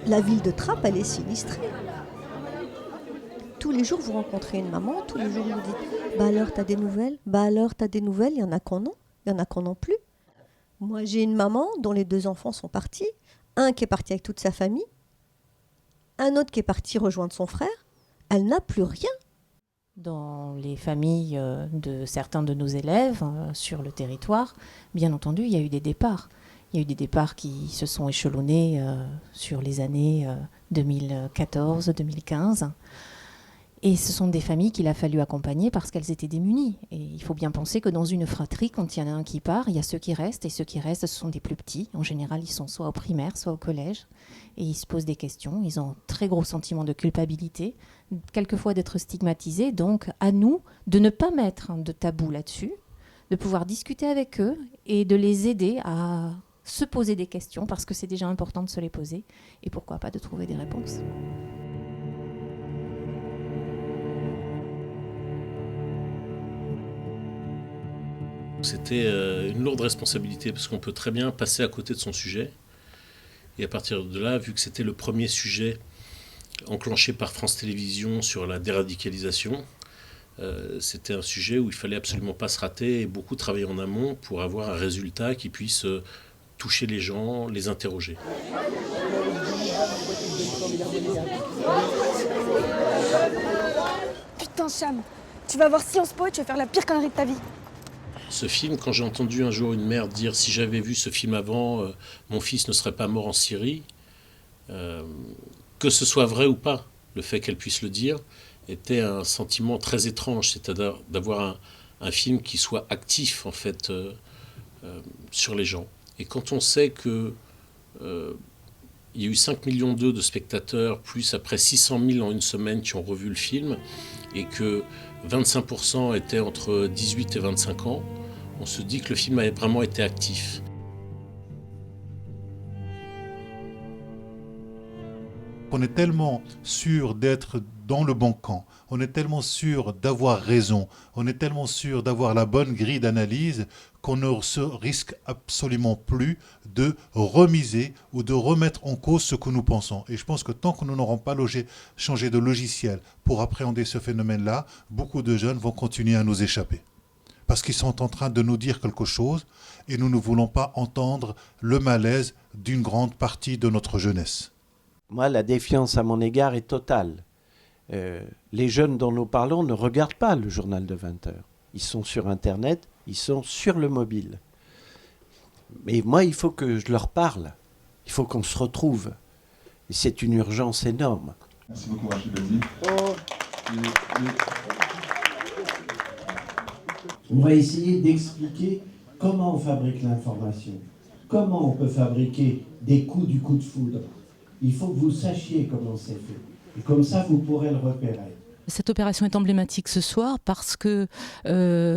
La ville de Trappes, elle est sinistrée. Tous les jours, vous rencontrez une maman, tous les jours, vous dites « Bah alors, t'as des nouvelles ? Bah alors, t'as des nouvelles ?» Il y en a qu'on non, il y en a qu'on non plus. Moi, j'ai une maman dont les 2 enfants sont partis, un qui est parti avec toute sa famille, un autre qui est parti rejoindre son frère. Elle n'a plus rien. Dans les familles de certains de nos élèves sur le territoire, bien entendu, il y a eu des départs. Il y a eu des départs qui se sont échelonnés sur les années 2014-2015. Et ce sont des familles qu'il a fallu accompagner parce qu'elles étaient démunies. Et il faut bien penser que dans une fratrie, quand il y en a un qui part, il y a ceux qui restent. Et ceux qui restent, ce sont des plus petits. En général, ils sont soit au primaire, soit au collège. Et ils se posent des questions. Ils ont un très gros sentiment de culpabilité, quelquefois d'être stigmatisés. Donc, à nous de ne pas mettre de tabou là-dessus, de pouvoir discuter avec eux et de les aider à se poser des questions parce que c'est déjà important de se les poser. Et pourquoi pas de trouver des réponses. C'était une lourde responsabilité parce qu'on peut très bien passer à côté de son sujet. Et à partir de là, vu que c'était le premier sujet enclenché par France Télévisions sur la déradicalisation, c'était un sujet où il fallait absolument pas se rater et beaucoup travailler en amont pour avoir un résultat qui puisse toucher les gens, les interroger. Putain, Cham, tu vas voir Sciences Po et tu vas faire la pire connerie de ta vie. Ce film, quand j'ai entendu un jour une mère dire « si j'avais vu ce film avant, mon fils ne serait pas mort en Syrie », que ce soit vrai ou pas, le fait qu'elle puisse le dire, était un sentiment très étrange, c'est-à-dire d'avoir un film qui soit actif en fait sur les gens. Et quand on sait que il y a eu 5,2 millions de spectateurs, plus après 600 000 en une semaine qui ont revu le film, et que 25% étaient entre 18 et 25 ans, on se dit que le film a vraiment été actif. On est tellement sûr d'être dans le bon camp, on est tellement sûr d'avoir raison, on est tellement sûr d'avoir la bonne grille d'analyse qu'on ne se risque absolument plus de remiser ou de remettre en cause ce que nous pensons. Et je pense que tant que nous n'aurons pas changé de logiciel pour appréhender ce phénomène-là, beaucoup de jeunes vont continuer à nous échapper. Parce qu'ils sont en train de nous dire quelque chose et nous ne voulons pas entendre le malaise d'une grande partie de notre jeunesse. Moi, la défiance à mon égard est totale. Les jeunes dont nous parlons ne regardent pas le journal de 20 heures. Ils sont sur Internet, ils sont sur le mobile. Mais moi, il faut que je leur parle. Il faut qu'on se retrouve. Et c'est une urgence énorme. Merci beaucoup, Rachid Bazi. On va essayer d'expliquer comment on fabrique l'information, comment on peut fabriquer des coups du coup de foudre. Il faut que vous sachiez comment c'est fait. Et comme ça, vous pourrez le repérer. Cette opération est emblématique ce soir parce que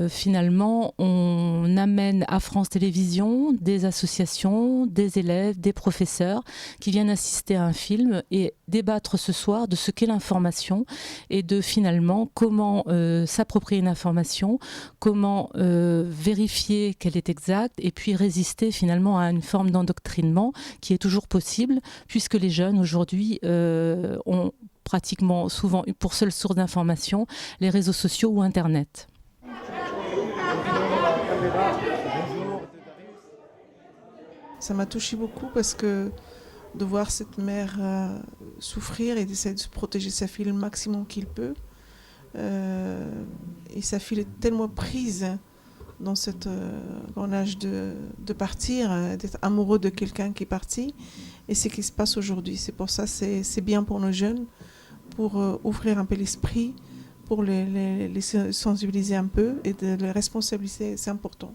finalement, on amène à France Télévisions des associations, des élèves, des professeurs qui viennent assister à un film et débattre ce soir de ce qu'est l'information et de finalement comment s'approprier une information, comment vérifier qu'elle est exacte et puis résister finalement à une forme d'endoctrinement qui est toujours possible puisque les jeunes aujourd'hui ont pratiquement souvent pour seule source d'information les réseaux sociaux ou Internet. Ça m'a touchée beaucoup parce que de voir cette mère souffrir et d'essayer de se protéger sa fille le maximum qu'il peut. Et sa fille est tellement prise dans cet grand âge de partir, d'être amoureux de quelqu'un qui est parti. Et c'est ce qui se passe aujourd'hui. C'est pour ça que c'est bien pour nos jeunes, pour ouvrir un peu l'esprit, pour les sensibiliser un peu et de les responsabiliser, c'est important.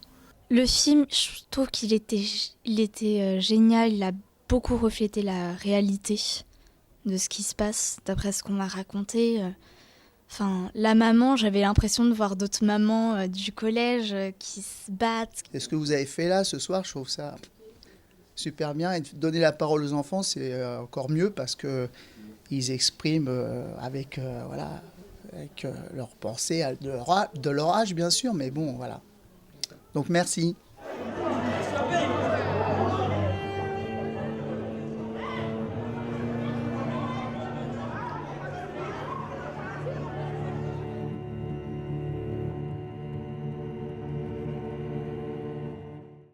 Le film, je trouve qu'il était génial, il a beaucoup reflété la réalité de ce qui se passe, d'après ce qu'on m'a raconté. Enfin, la maman, j'avais l'impression de voir d'autres mamans du collège qui se battent. Et ce que vous avez fait là ce soir, je trouve ça super bien. Et donner la parole aux enfants, c'est encore mieux parce qu'ils expriment avec leurs pensées de leur âge, bien sûr. Mais bon, voilà. Donc merci.